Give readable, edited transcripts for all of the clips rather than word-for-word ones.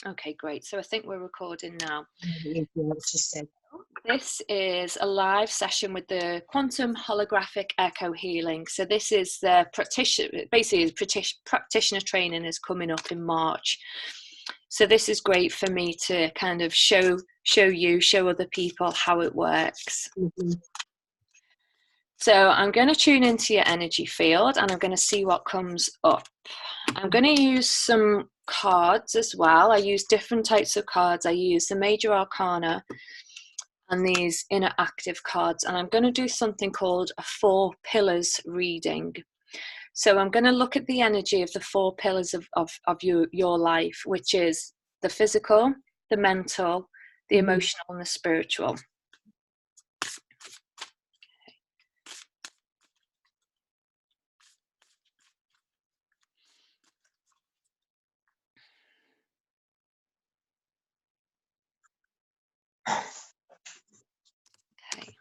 Okay, great. So I think we're recording now. Just said. This is a live session with the Quantum Holographic Echo Healing. So this is the practitioner training is coming up in March. So this is great for me to kind of show other people how it works. Mm-hmm. So I'm going to tune into your energy field and I'm going to see what comes up. I'm going to use some cards as well. I use different types of cards. I use the Major Arcana and these inner active cards, and I'm going to do something called a 4 pillars reading. So I'm going to look at the energy of the 4 pillars of your life, which is the physical, the mental, the emotional, and the spiritual. Okay.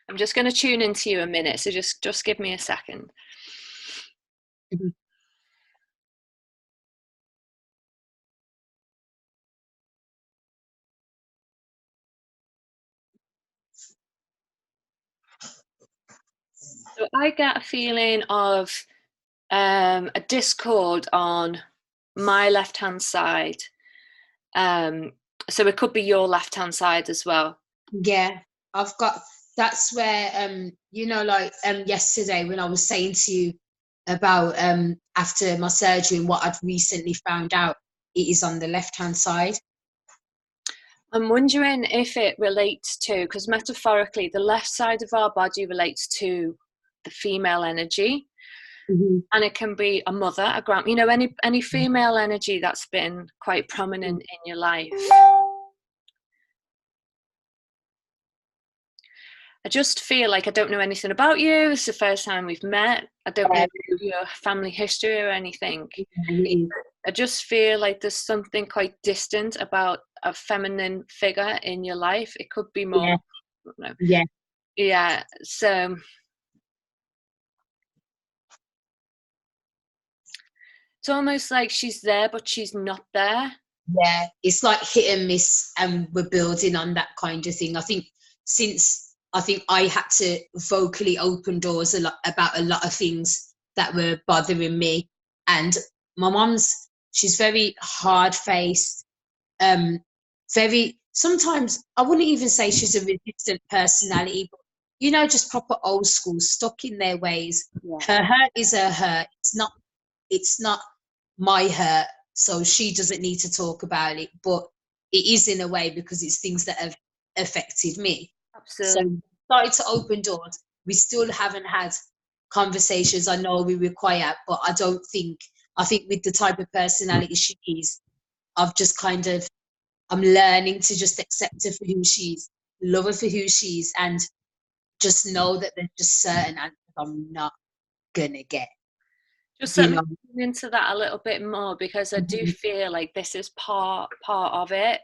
I'm just going to tune into you a minute, so just give me a second. Mm-hmm. So I get a feeling of a discord on my left-hand side. So it could be your left-hand side as well. Yeah, I've got, that's where you know, like yesterday when I was saying to you about after my surgery and what I'd recently found out, it is on the left hand side. I'm wondering if it relates to, because metaphorically the left side of our body relates to the female energy. Mm-hmm. And it can be a mother, a grand, you know, any female energy that's been quite prominent in your life. I just feel like I don't know anything about you. It's the first time we've met. I don't know your family history or anything. I just feel like there's something quite distant about a feminine figure in your life. It could be more. Yeah. Yeah. So it's almost like she's there, but she's not there. Yeah, it's like hit and miss, and we're building on that kind of thing. I think I had to vocally open doors a lot about a lot of things that were bothering me. And my mom's, she's very hard-faced, very, sometimes I wouldn't even say she's a resistant personality, but you know, just proper old school, stuck in their ways. Yeah. Her hurt is her hurt. It's not my hurt, so she doesn't need to talk about it, but it is in a way because it's things that have affected me. Absolutely. So started to open doors. We still haven't had conversations I know we require, but I think with the type of personality she is, I've just kind of, I'm learning to just accept her for who she is, love her for who she is, and just know that there's just certain answers I'm not gonna get. Just let me get into that a little bit more, because I do feel like this is part of it.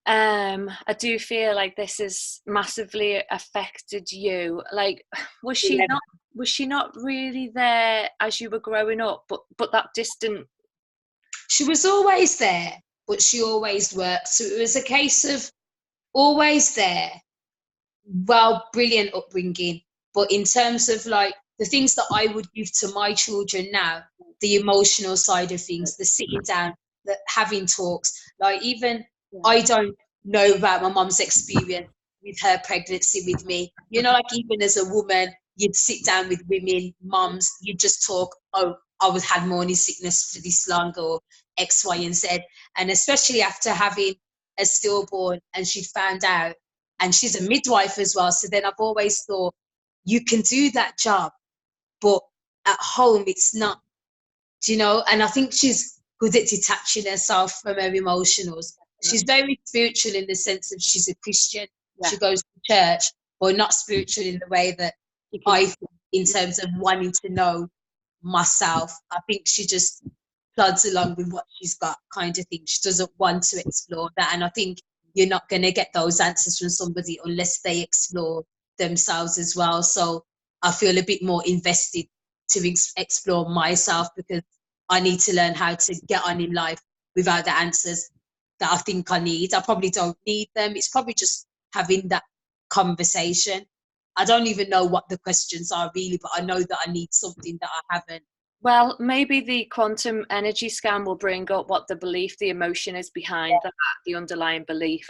I do feel like this has massively affected you. Like, was she not really there as you were growing up, but that distant? She was always there, but she always worked. So it was a case of always there. Well, brilliant upbringing. But in terms of like the things that I would give to my children now, the emotional side of things, the sitting down, the having talks, like even I don't know about my mom's experience with her pregnancy with me. You know, like even as a woman, you'd sit down with women, moms, you'd just talk, oh, I had morning sickness for this long, or X, Y, and Z. And especially after having a stillborn, and she'd found out, and she's a midwife as well. So then I've always thought, you can do that job, but at home it's not, you know. And I think she's good at detaching herself from her emotionals. She's very spiritual in the sense that she's a Christian. She goes to church, but not spiritual in the way that I think, in terms of wanting to know myself. I think she just plods along with what she's got, kind of thing. She doesn't want to explore that. And I think you're not going to get those answers from somebody unless they explore themselves as well. So I feel a bit more invested to explore myself, because I need to learn how to get on in life without the answers that I think I need. I probably don't need them. It's probably just having that conversation. I don't even know what the questions are really, but I know that I need something that I haven't. Well, maybe the quantum energy scan will bring up what the belief, the emotion is behind that, the underlying belief.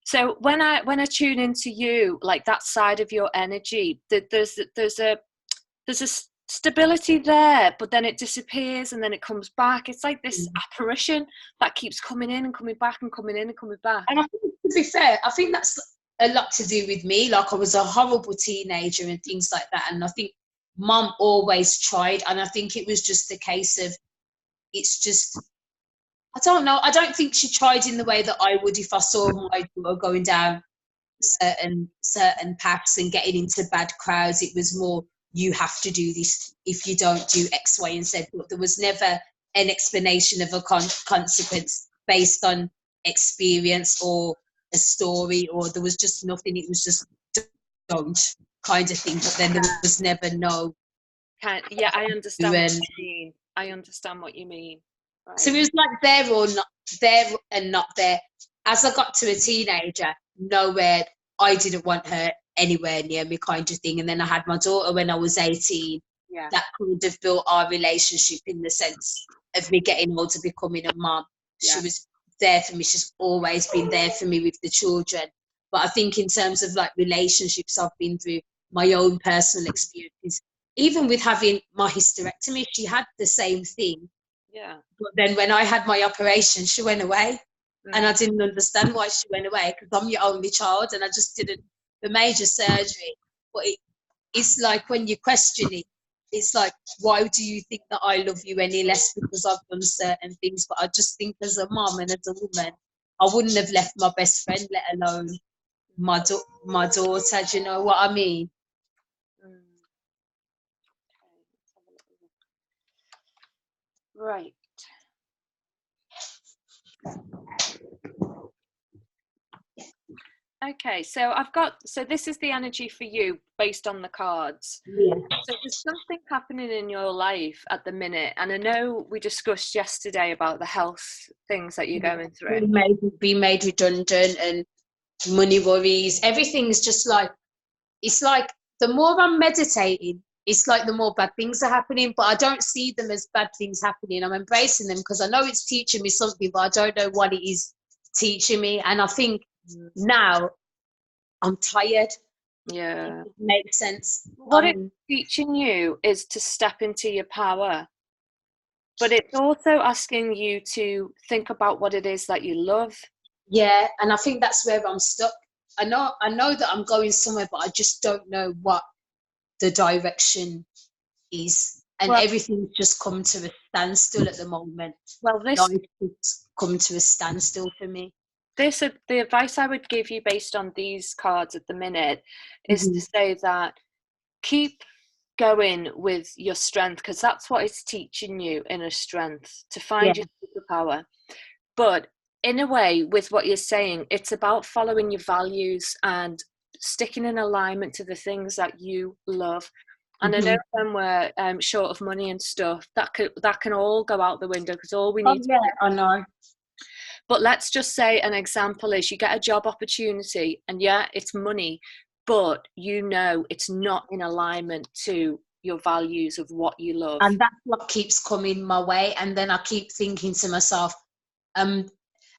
So when I tune into you, like that side of your energy, there's a stability there, but then it disappears and then it comes back. It's like this apparition that keeps coming in and coming back and coming in and coming back. And I think, to be fair, I think that's a lot to do with me. Like, I was a horrible teenager and things like that. And I think mum always tried. And I think it was just a case of, it's just, I don't know. I don't think she tried in the way that I would if I saw my daughter going down certain paths and getting into bad crowds. It was more, you have to do this. If you don't do X, Y, and Z. But there was never an explanation of a consequence based on experience or a story, or there was just nothing. It was just don't kind of thing. But then there was never no. Yeah, I understand what you mean. I understand what you mean. Right. So it was like there or not there and not there. As I got to a teenager, nowhere, I didn't want her anywhere near me kind of thing. And then I had my daughter when I was 18. Yeah. That kind of built our relationship in the sense of me getting older, becoming a mum. Yeah. She was there for me. She's always been there for me with the children. But I think in terms of like relationships I've been through, my own personal experiences, even with having my hysterectomy, she had the same thing. Yeah. But then when I had my operation, she went away. And I didn't understand why she went away, because I'm your only child and I just did the major surgery. But it's like when you question it, it's like, why do you think that I love you any less because I've done certain things? But I just think as a mom and as a woman, I wouldn't have left my best friend, let alone my daughter. Do you know what I mean? Right. Okay, so this is the energy for you based on the cards. Yeah. So there's something happening in your life at the minute, and I know we discussed yesterday about the health things that you're going through. Being made redundant and money worries, everything's just like, it's like the more I'm meditating, it's like the more bad things are happening, but I don't see them as bad things happening. I'm embracing them because I know it's teaching me something, but I don't know what it is teaching me. And I think now I'm tired. Yeah. It makes sense. What it's teaching you is to step into your power, but it's also asking you to think about what it is that you love. Yeah, and I think that's where I'm stuck. I know that I'm going somewhere, but I just don't know what the direction is. And everything's just come to a standstill at the moment. Well, this has come to a standstill for me. The advice I would give you based on these cards at the minute is to say that keep going with your strength, because that's what it's teaching you, inner strength, to find your superpower. But in a way, with what you're saying, it's about following your values and sticking in alignment to the things that you love. And I know when we're short of money and stuff, that can all go out the window, because all we need. I know. But let's just say an example is you get a job opportunity, and it's money, but it's not in alignment to your values of what you love. And that's what keeps coming my way. And then I keep thinking to myself, am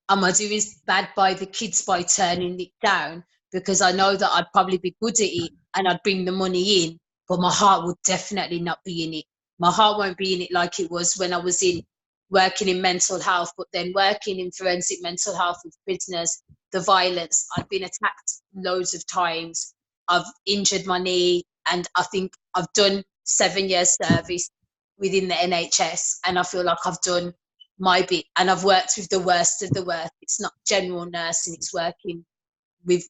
I doing bad by the kids by turning it down? Because I know that I'd probably be good at it and I'd bring the money in, but my heart would definitely not be in it. My heart won't be in it like it was when I was working in mental health, but then working in forensic mental health with prisoners, the violence. I've been attacked loads of times. I've injured my knee, and I think I've done 7 years service within the NHS, and I feel like I've done my bit, and I've worked with the worst of the worst. It's not general nursing, it's working with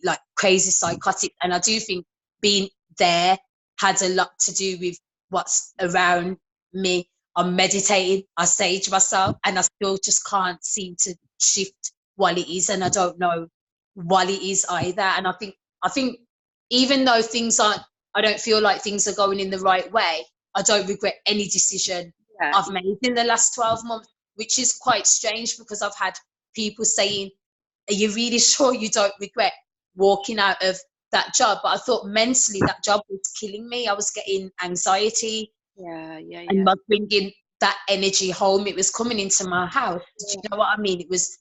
like crazy psychotic. And I do think being there had a lot to do with what's around me. I'm meditating, I sage myself, and I still just can't seem to shift what it is, and I don't know what it is either. And I think even though I don't feel like things are going in the right way, I don't regret any decision I've made in the last 12 months, which is quite strange because I've had people saying, are you really sure you don't regret walking out of that job? But I thought mentally that job was killing me. I was getting anxiety. And not bringing that energy home. It was coming into my house. Do you know what I mean? It was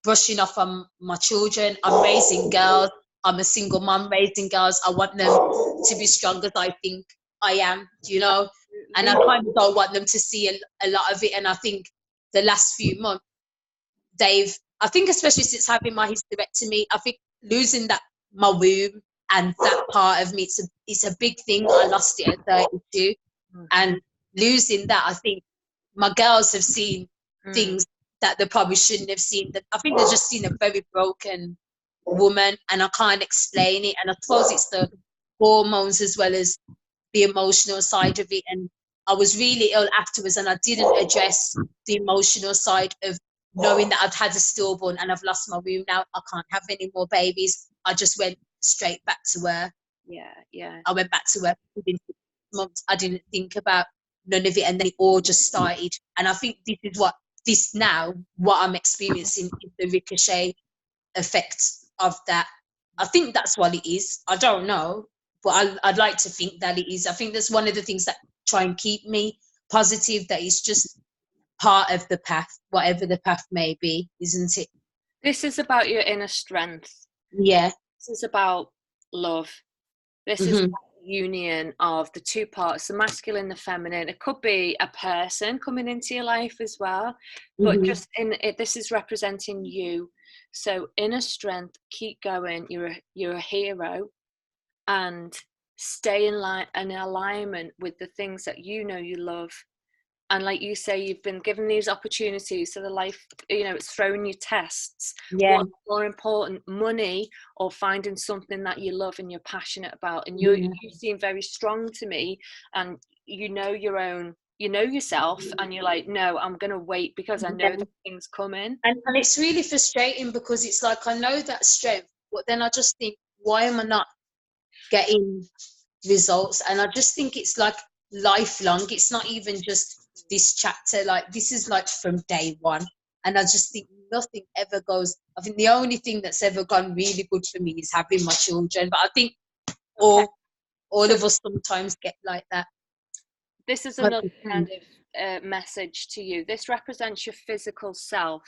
brushing off on my children. I'm raising girls. I'm a single mom raising girls. I want them to be strong as I think I am, you know? And I kind of don't want them to see a lot of it. And I think the last few months, I think especially since having my hysterectomy, I think losing my womb and that part of me, it's a big thing. I lost it at 32. And losing that, I think my girls have seen things that they probably shouldn't have seen. I think they've just seen a very broken woman, and I can't explain it. And I suppose it's the hormones as well as the emotional side of it. And I was really ill afterwards, and I didn't address the emotional side of knowing that I'd had a stillborn and I've lost my womb now. I can't have any more babies. I just went straight back to work. I went back to work within 6 months. I didn't think about none of it, and then it all just started. And I think this is what I'm experiencing is the ricochet effect of that. I think that's what it is. I don't know, but I'd like to think that it is. I think that's one of the things that try and keep me positive, that it's just part of the path, whatever the path may be, isn't it? This is about your inner strength. Yeah. This is about love. This is about union of the two parts, the masculine, the feminine. It could be a person coming into your life as well, but just in it, this is representing you. So inner strength, keep going. You're a hero, and stay in alignment with the things that you know you love. And like you say, you've been given these opportunities, so the life, it's throwing you tests. What's more important, money or finding something that you love and you're passionate about? And you seem very strong to me, and you know yourself, and you're like, no, I'm going to wait because I know that things coming. And it's really frustrating because it's like, I know that strength, but then I just think, why am I not getting results? And I just think it's like lifelong. It's not even just this chapter, like this is like from day one. And I just think nothing ever goes. I think the only thing that's ever gone really good for me is having my children, but I think all of us sometimes get like that. This is another kind of message to you. This represents your physical self.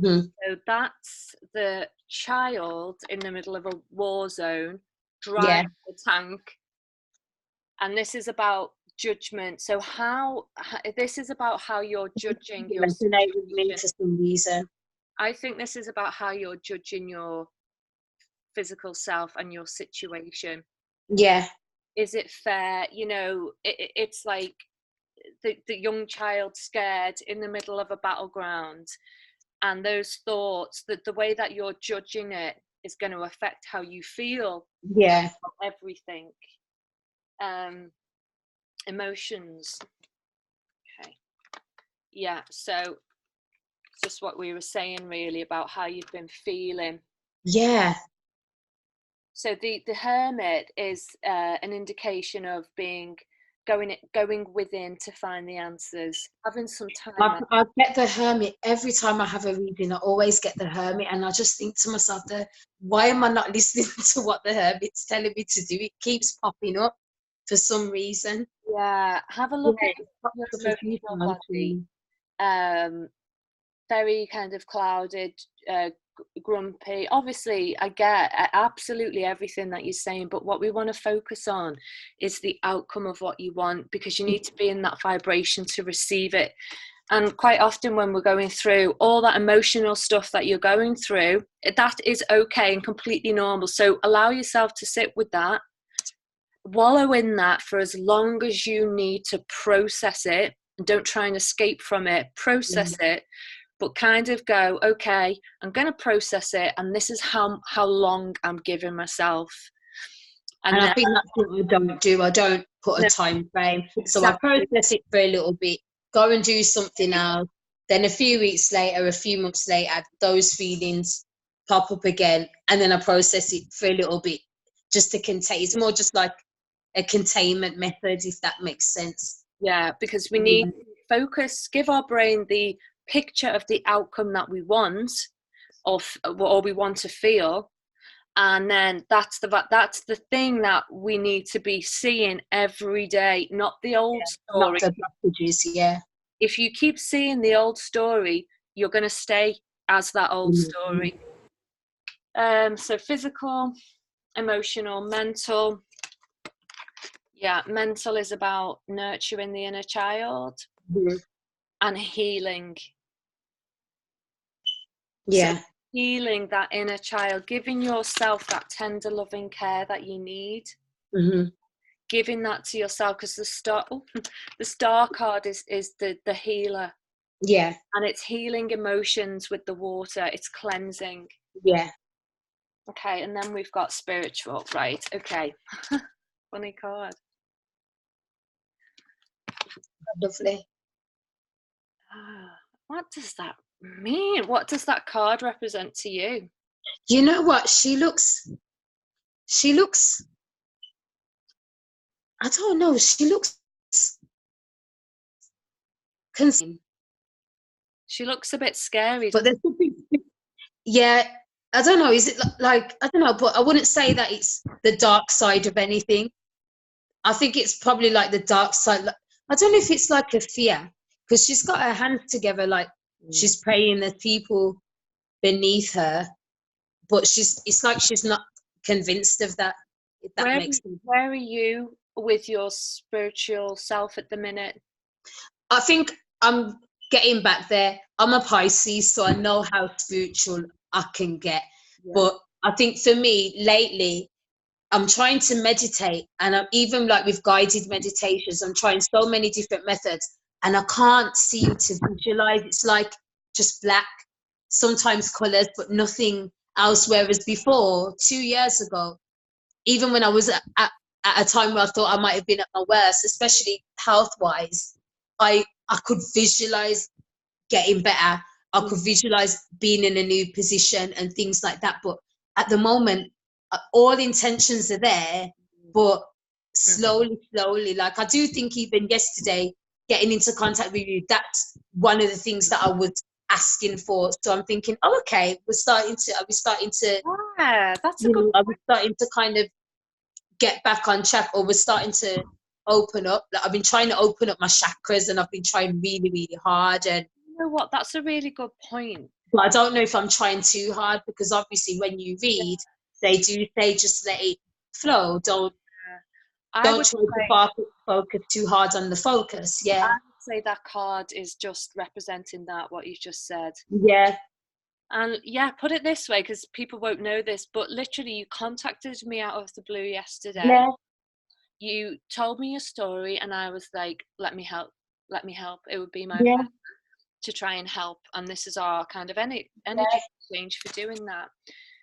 So that's the child in the middle of a war zone driving the tank, and this is about judgment. So this is about how you're judging your situation. For some reason. I think this is about how you're judging your physical self and your situation. Is it fair? It's like the young child scared in the middle of a battleground, and those thoughts, that the way that you're judging it is going to affect how you feel. Everything. Emotions. So just what we were saying really about how you've been feeling. So the Hermit is an indication of going within to find the answers, having some time. I get the Hermit every time I have a reading. I always get the Hermit, and I just think to myself, why am I not listening to what the Hermit's telling me to do? It keeps popping up for some reason. Have a look at your emotional body. Very kind of clouded, grumpy. Obviously, I get absolutely everything that you're saying, but what we want to focus on is the outcome of what you want, because you need to be in that vibration to receive it. And quite often when we're going through all that emotional stuff that you're going through, that is okay and completely normal. So allow yourself to sit with that, wallow in that for as long as you need to process it, and don't try and escape from it. Process it, but kind of go, okay, I'm going to process it, and this is how long I'm giving myself. And I think that's what I don't do. I don't put a time frame. So I process it for a little bit, go and do something else. Then a few weeks later, a few months later, those feelings pop up again, and then I process it for a little bit. just to contain. It's more just like a containment method, if that makes sense. Yeah, because we need to focus, give our brain the picture of the outcome that we want, or we want to feel, and then that's the thing that we need to be seeing every day, not the old story. Not the blockages, yeah. If you keep seeing the old story, you're going to stay as that old story. So physical, emotional, mental. Yeah, mental is about nurturing the inner child and healing. Yeah. So healing that inner child, giving yourself that tender, loving care that you need. Giving that to yourself, because the star card is the healer. Yeah. And it's healing emotions with the water. It's cleansing. Yeah. Okay, and then we've got spiritual, right? Okay. Funny card. Lovely. What does that mean? What does that card represent to you? You know what? She looks, I don't know, she looks She looks a bit scary. But there's something, yeah, I don't know, is it like, I don't know, but I wouldn't say that it's the dark side of anything. I think it's probably like the dark side. I don't know if it's like a fear, because she's got her hands together, like she's praying the people beneath her, but it's like she's not convinced of that, if that makes sense. Where are you with your spiritual self at the minute? I think I'm getting back there. I'm a Pisces, so I know how spiritual I can get. Yeah. But I think for me lately, I'm trying to meditate, and I'm even like with guided meditations, I'm trying so many different methods, and I can't seem to visualize. It's like just black, sometimes colors, but nothing else. Whereas before, 2 years ago, even when I was at a time where I thought I might have been at my worst, especially health-wise, I could visualize getting better. I could visualize being in a new position and things like that. But at the moment, all intentions are there, but slowly, like I do think even yesterday, getting into contact with you, that's one of the things that I was asking for. So I'm thinking, oh, okay, are we starting to, yeah, that's a good are we starting to kind of get back on track, or we're starting to open up? Like I've been trying to open up my chakras, and I've been trying really, really hard. And you know what? That's a really good point. But I don't know if I'm trying too hard, because obviously when you read, they do say just let it flow. Don't try to focus too hard on the focus. Yeah. I would say that card is just representing that, what you just said. Yeah. And yeah, put it this way, because people won't know this, but literally you contacted me out of the blue yesterday. Yeah. You told me your story, and I was like, let me help. It would be my best to try and help. And this is our kind of energy exchange for doing that.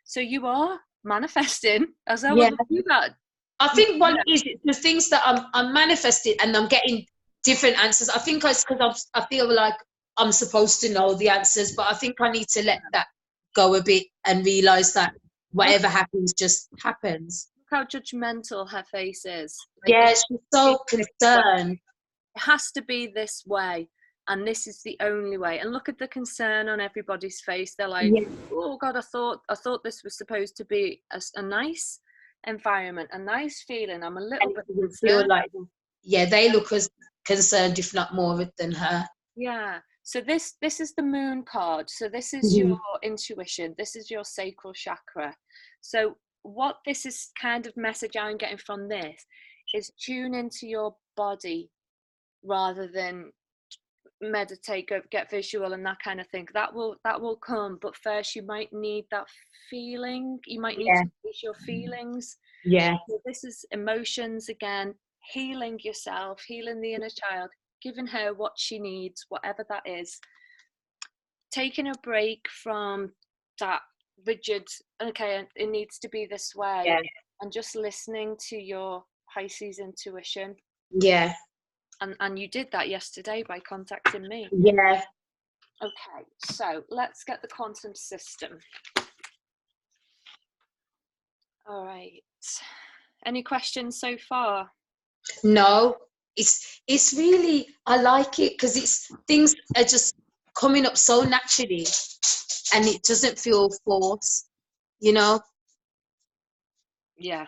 So you are manifesting, as I would do that. I think what it is, it's the things that I'm manifesting, and I'm getting different answers. I think it's because I feel like I'm supposed to know the answers, but I think I need to let that go a bit and realize that whatever happens just happens. Look how judgmental her face is. Like, yeah, she's so concerned. It has to be this way, and this is the only way. And look at the concern on everybody's face. They're like, oh God, I thought this was supposed to be a nice environment, a nice feeling. I'm a little bit concerned. Yeah, they look as concerned, if not more, than her. Yeah. So this is the moon card. So this is your intuition. This is your sacral chakra. So what this is kind of message I'm getting from this is tune into your body rather than meditate, get visual and that kind of thing. That will come, but first you might need that feeling. You might need to face your feelings. Yeah. So this is emotions again, healing yourself, healing the inner child, giving her what she needs, whatever that is. Taking a break from that rigid, okay, it needs to be this way, and just listening to your Pisces intuition. Yeah. And you did that yesterday by contacting me. Yeah. Okay, so let's get the quantum system. All right. Any questions so far? No, it's really, I like it because things are just coming up so naturally, and it doesn't feel forced, you know. Yeah.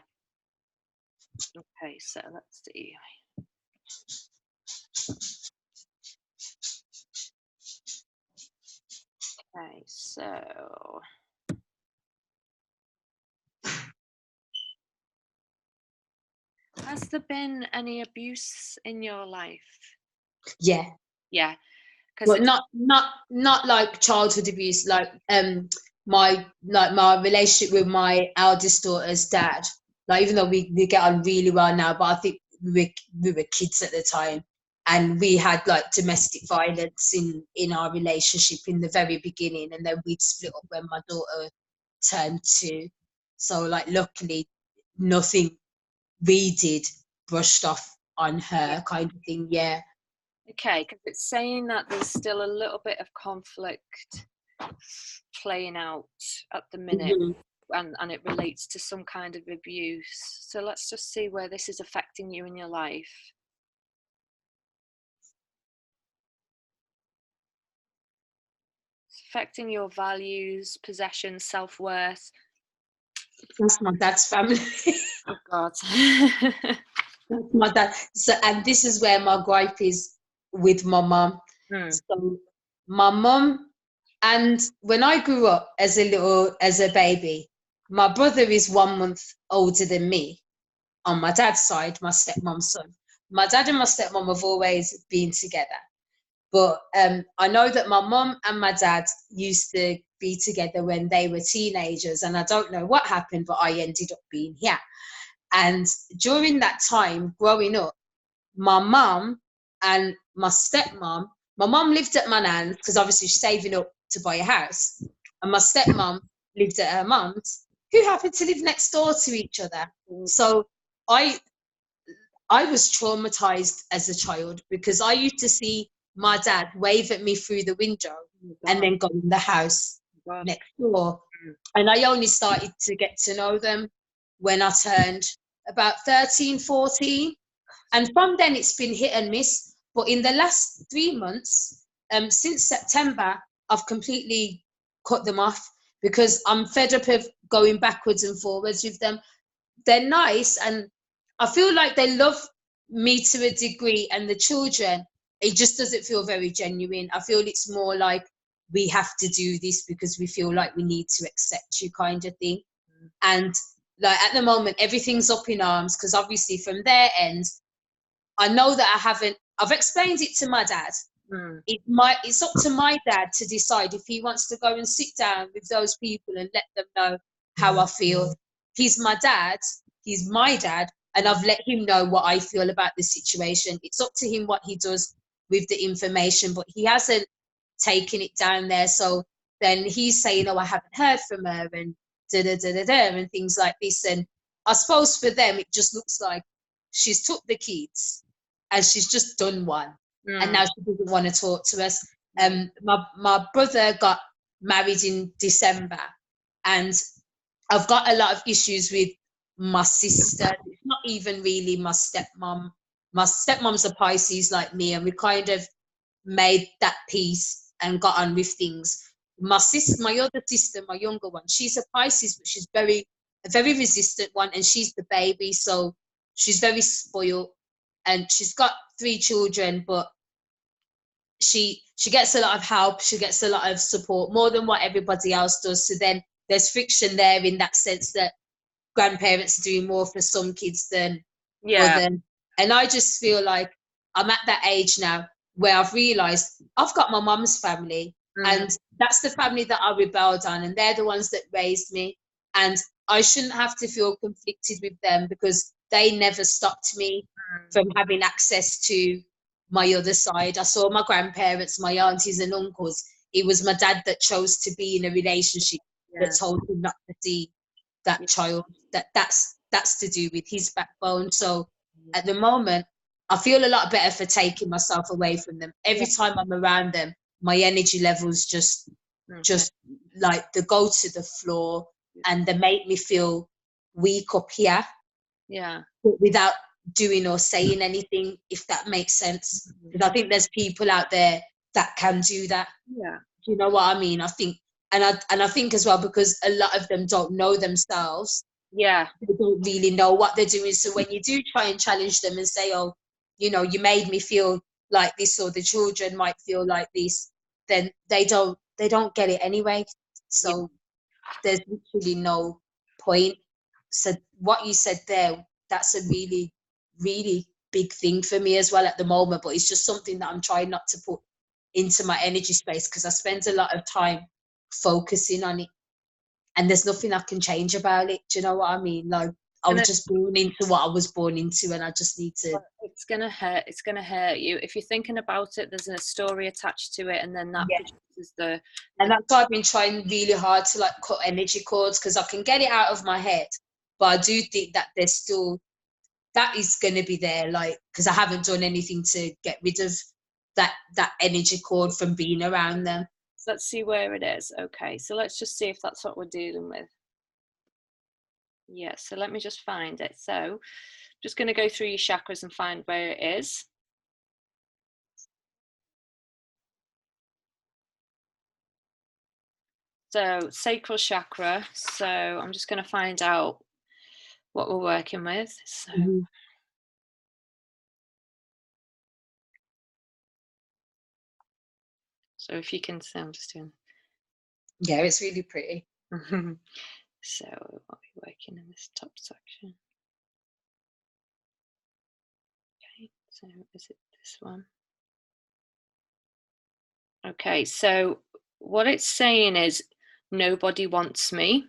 Okay, so let's see. Okay, so has there been any abuse in your life? Yeah. Yeah, because But not like childhood abuse, like my relationship with my eldest daughter's dad. Like, even though we get on really well now, but I think we were kids at the time, and we had like domestic violence in our relationship in the very beginning, and then we'd split up when my daughter turned 2. So like, luckily nothing we did brushed off on her, kind of thing. Yeah. okay, because it's saying that there's still a little bit of conflict playing out at the minute, and it relates to some kind of abuse. So let's just see where this is affecting you in your life. It's affecting your values, possessions, self-worth. That's my dad's family. Oh God. That's my dad. So, and this is where my gripe is with my mum. So my mum, and when I grew up as a baby, my brother is 1 month older than me on my dad's side, my stepmom's son. My dad and my stepmom have always been together. But I know that my mum and my dad used to be together when they were teenagers, and I don't know what happened, but I ended up being here. And during that time growing up, my mum and my stepmom, my mum lived at my nan's because obviously she's saving up to buy a house, and my stepmom lived at her mum's, who happened to live next door to each other. So I was traumatized as a child because I used to see my dad wave at me through the window and then go in the house next door. And I only started to get to know them when I turned about 13, 14. And from then it's been hit and miss. But in the last 3 months, since September, I've completely cut them off because I'm fed up of going backwards and forwards with them. They're nice, and I feel like they love me to a degree, and the children, it just doesn't feel very genuine. I feel it's more like we have to do this because we feel like we need to accept you, kind of thing. And like, at the moment, everything's up in arms because obviously from their end, I know that I've explained it to my dad. It's up to my dad to decide if he wants to go and sit down with those people and let them know how I feel. He's my dad, and I've let him know what I feel about the situation. It's up to him what he does with the information, but he hasn't taken it down there. So then he's saying, oh, I haven't heard from her, and and things like this. And I suppose for them, it just looks like she's took the kids and she's just done one. And now she doesn't want to talk to us. My brother got married in December, and I've got a lot of issues with my sister. It's not even really my stepmom. My stepmom's a Pisces like me, and we kind of made that peace and got on with things. My other sister, my younger one, she's a Pisces, but she's a very resistant one, and she's the baby, so she's very spoiled, and she's got 3 children, but she gets a lot of help, she gets a lot of support, more than what everybody else does. So then there's friction there, in that sense that grandparents are doing more for some kids than others. And I just feel like I'm at that age now where I've realized I've got my mum's family, and that's the family that I rebelled on, and they're the ones that raised me, and I shouldn't have to feel conflicted with them because they never stopped me from having access to my other side. I saw my grandparents, my aunties and uncles. It was my dad that chose to be in a relationship that told him not to see that child. That's to do with his backbone. So at the moment, I feel a lot better for taking myself away from them. Every time I'm around them, my energy levels just like, they go to the floor, and they make me feel weak up here, but without doing or saying anything, if that makes sense. Because I think there's people out there that can do that. Yeah. Do you know what I mean? I think, and I think as well, because a lot of them don't know themselves. Yeah. They don't really know what they're doing. So when you do try and challenge them and say, oh, you know, you made me feel like this, or the children might feel like this, then they don't get it anyway. So there's literally no point. So what you said there, that's a really, really big thing for me as well at the moment, but it's just something that I'm trying not to put into my energy space, because I spend a lot of time focusing on it, and there's nothing I can change about it. Do you know what I mean? Like, I was just born into what I was born into, and I just need to. It's gonna hurt. It's gonna hurt you if you're thinking about it. There's a story attached to it, and then that produces the. And that's why I've been trying really hard to like cut energy cords, because I can get it out of my head, but I do think that there's still, that is going to be there, like, because I haven't done anything to get rid of that energy cord from being around them. So let's see where it is. Okay, so let's just see if that's what we're dealing with. Yeah, so let me just find it. So I'm just going to go through your chakras and find where it is. So Sacral Chakra. So I'm just going to find out what we're working with. So, so if you can see, I'm just doing. Yeah, it's really pretty. So I'll be working in this top section. Okay, so is it this one? Okay, so what it's saying is nobody wants me.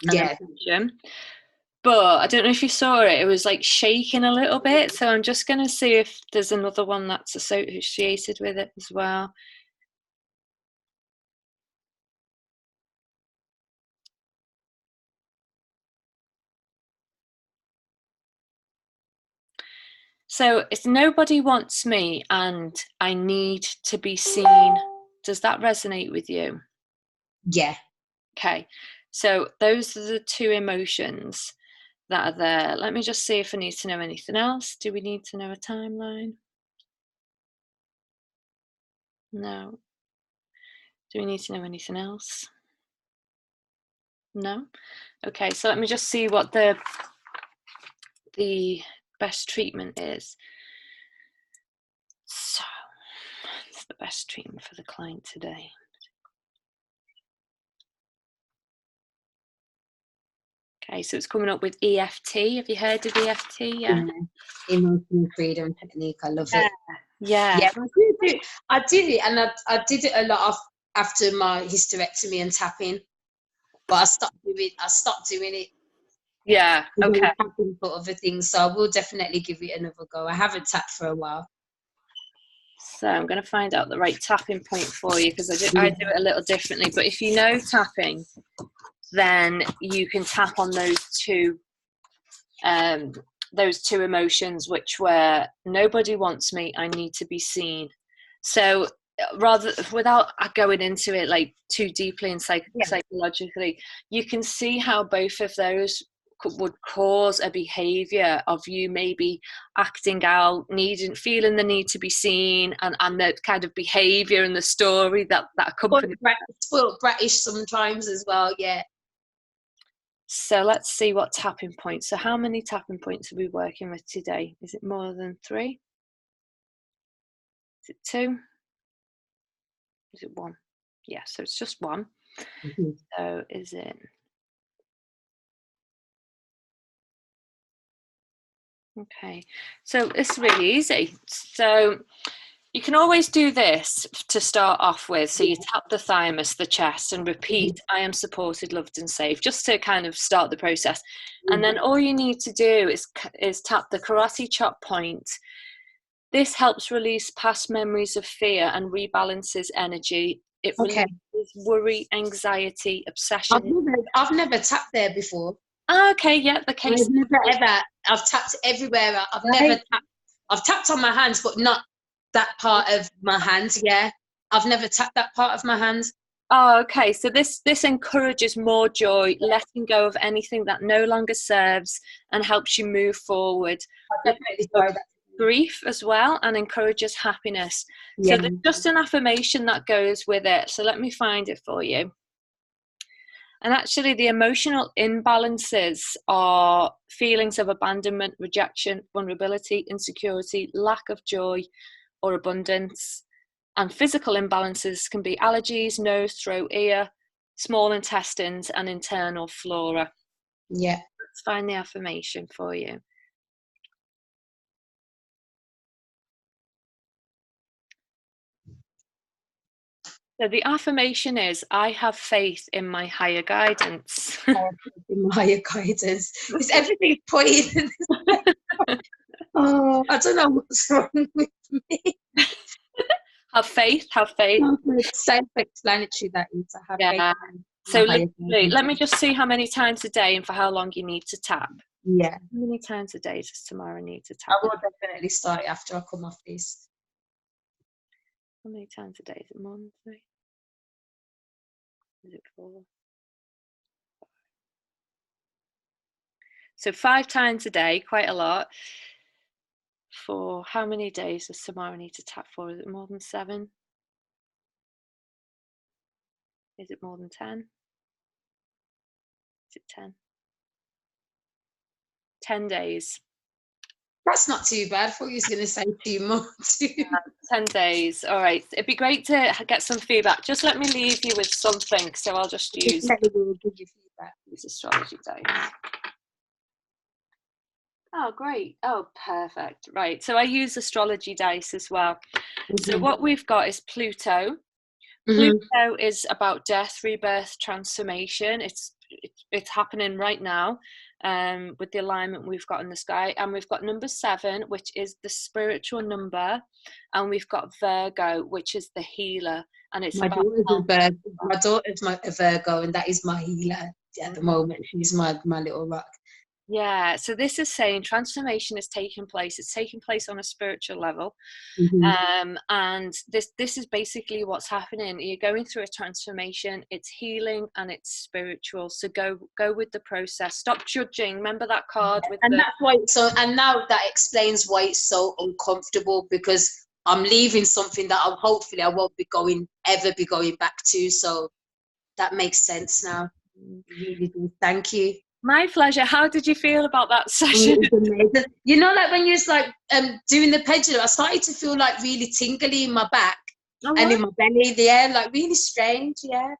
Yeah. But I don't know if you saw it, it was like shaking a little bit. So I'm just going to see if there's another one that's associated with it as well. So it's nobody wants me and I need to be seen. Does that resonate with you? Yeah. Okay, so those are the two emotions that are there. Let me just see if I need to know anything else. Do we need to know a timeline? No. Do we need to know anything else? No? Okay, so let me just see what the best treatment is. So, it's the best treatment for the client today. Okay, so it's coming up with EFT. Have you heard of EFT? Yeah. Emotional freedom technique. I love it. Yeah. I did it, and I did it a lot after my hysterectomy and tapping, but I stopped doing it. Yeah. Okay. Tapping for other things, so I will definitely give it another go. I haven't tapped for a while. So I'm going to find out the right tapping point for you, because I do it a little differently. But if you know tapping, then you can tap on those two emotions, which were nobody wants me, I need to be seen. So rather, without going into it like too deeply and psychologically, you can see how both of those would cause a behavior of you maybe acting out, feeling the need to be seen, and the kind of behavior and the story that accompanies. Spoiled bratish sometimes as well. Yeah. So let's see what tapping points. So how many tapping points are we working with today? Is it more than 3? Is it 2? Is it 1? Yeah, so it's just 1. So is it? Okay, so it's really easy. So you can always do this to start off with. So you tap the thymus, the chest, and repeat, I am supported, loved, and safe, just to kind of start the process. And then all you need to do is tap the karate chop point. This helps release past memories of fear and rebalances energy. It releases worry, anxiety, obsession. I've never tapped there before. Oh, okay, yeah, the case. I've never ever. I've tapped everywhere. I've tapped on my hands, but not that part of my hands. Yeah, I've never tapped that part of my hands. Oh, okay. So this encourages more joy, letting go of anything that no longer serves, and helps you move forward. I'll definitely try that. Grief as well, and encourages happiness. So Yeah. there's just an affirmation that goes with it. So let me find it for you. And actually, the emotional imbalances are feelings of abandonment, rejection, vulnerability, insecurity, lack of joy or abundance. And physical imbalances can be allergies, nose, throat, ear, small intestines, and internal flora. Yeah. Let's find the affirmation for you. So the affirmation is, I have faith in my higher guidance. In my higher guidance. Is everything pointing? Oh, I don't know what's wrong with me. Have faith, have faith. Self-explanatory, that is. I have faith Yeah. in So my higher guidance. let me just see how many times a day and for how long you need to tap. Yeah. How many times a day does Tamara need to I tap? will definitely start after I come off this. How many times a day? Is it more than 3? Is it 4? So 5 times a day, quite a lot. For how many days does Tamara need to tap for? Is it more than 7? Is it more than 10? Is it 10? 10 days. That's not too bad. I thought you was going to say 2 more. 10 days. All right. It'd be great to get some feedback. Just let me leave you with something. So I'll just use Will give you feedback. Use astrology dice. Oh, great. Oh, perfect. Right. So I use astrology dice as well. So what we've got is Pluto. Pluto is about death, rebirth, transformation. It's happening right now with the alignment we've got in the sky. And we've got number 7, which is the spiritual number. And we've got Virgo, which is the healer. And it's my daughter's a Virgo. My daughter's a Virgo, and that is my healer at the moment. She's my little rock. Yeah, so this is saying transformation is taking place. It's taking place on a spiritual level, and this is basically what's happening. You're going through a transformation. It's healing and it's spiritual. So go with the process. Stop judging. Remember that card with and that's why. So and now that explains why it's so uncomfortable, because I'm leaving something that hopefully I won't ever be going back to. So that makes sense now. Really do. Thank you. My pleasure. How did you feel about that session? You know, like when you're like doing the pendulum, I started to feel like really tingly in my back and in my belly. Yeah, like really strange. Yeah.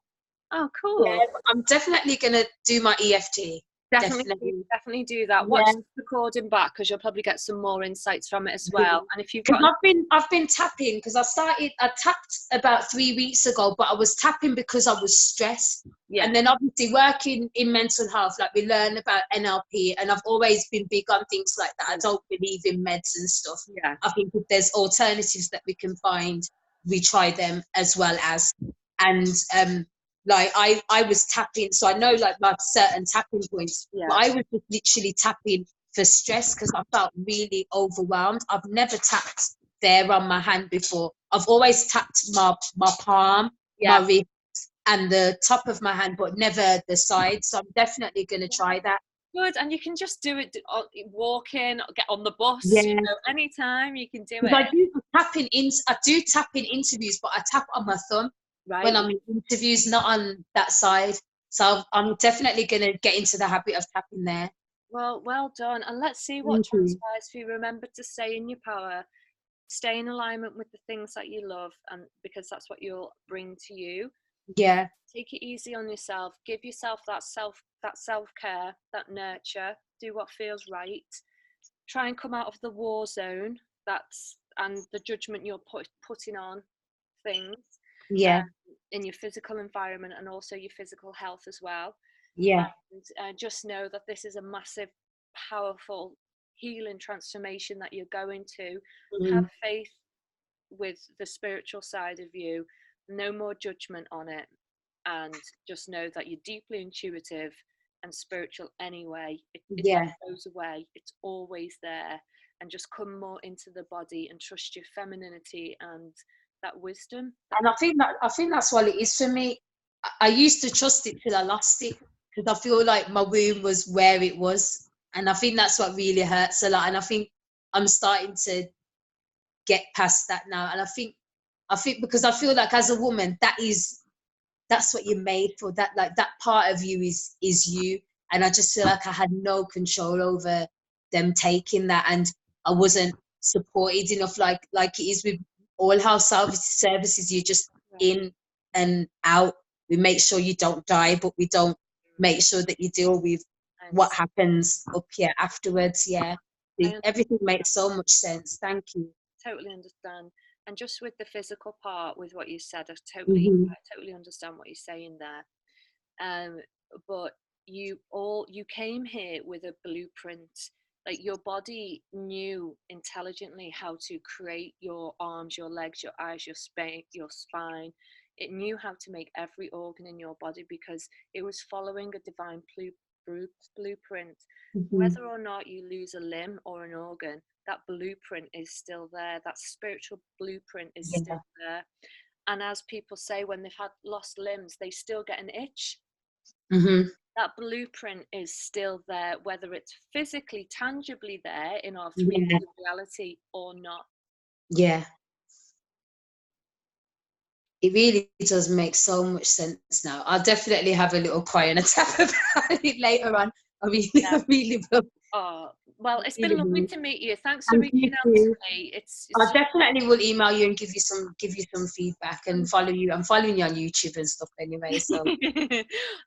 Oh, cool. Yeah, I'm definitely gonna do my EFT. Definitely do that. Watch the recording back, because you'll probably get some more insights from it as well. And if you've got, I've been tapping because I tapped about 3 weeks ago, but I was tapping because I was stressed. Yeah. And then obviously working in mental health, like we learn about NLP, and I've always been big on things like that. I don't believe in meds and stuff. Yeah. I think if there's alternatives that we can find, we try them as well as, and like I was tapping, so I know like my certain tapping points. Yeah. But I was just literally tapping for stress because I felt really overwhelmed. I've never tapped there on my hand before. I've always tapped my palm, my wrist, and the top of my hand, but never the side. So I'm definitely going to try that. Good, and you can just do it walking, get on the bus. Yeah. You know, anytime you can do it. I do tap in interviews, but I tap on my thumb. Right. When I'm in interviews, not on that side. So I'm definitely going to get into the habit of tapping there. Well done. And let's see what transpires for you. Remember to stay in your power, stay in alignment with the things that you love, and because that's what you'll bring to you. Yeah. Take it easy on yourself. Give yourself that self-care, that nurture. Do what feels right. Try and come out of the war zone and the judgment you're putting on things. Yeah. In your physical environment and also your physical health as well. Yeah. And just know that this is a massive, powerful healing transformation that you're going to. Have faith with the spiritual side of you. No more judgment on it. And just know that you're deeply intuitive and spiritual anyway. It never goes away. It's always there. And just come more into the body and trust your femininity and that wisdom. And I think that's what it is for me. I used to trust it till I lost it, because I feel like my womb was where it was, and I think that's what really hurts a lot. And I think I'm starting to get past that now. And I think because I feel like as a woman, that's what you're made for. That, like, that part of you is you. And I just feel like I had no control over them taking that, and I wasn't supported enough, like it is with all health services. You're just in and out. We make sure you don't die, but we don't make sure that you deal with what happens up here afterwards. Yeah, everything makes so much sense. Thank you. Totally understand. And just with the physical part, with what you said, I totally understand what you're saying there. But you came here with a blueprint. Like, your body knew intelligently how to create your arms, your legs, your eyes, your spine. It knew how to make every organ in your body, because it was following a divine blueprint. Whether or not you lose a limb or an organ, that blueprint is still there. That spiritual blueprint is still there. And as people say, when they've had lost limbs, they still get an itch. That blueprint is still there, whether it's physically, tangibly there in our 3D reality or not. Yeah. It really does make so much sense now. I'll definitely have a little cry and a tap about it later on. I really will. Oh, well, it's been lovely to meet you. Thanks for reaching out to me. I definitely will email you and give you some feedback, and follow you. I'm following you on YouTube and stuff anyway. So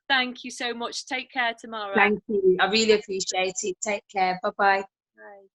thank you so much. Take care, Tamara. Thank you. I really appreciate it. Take care. Bye-bye. Bye.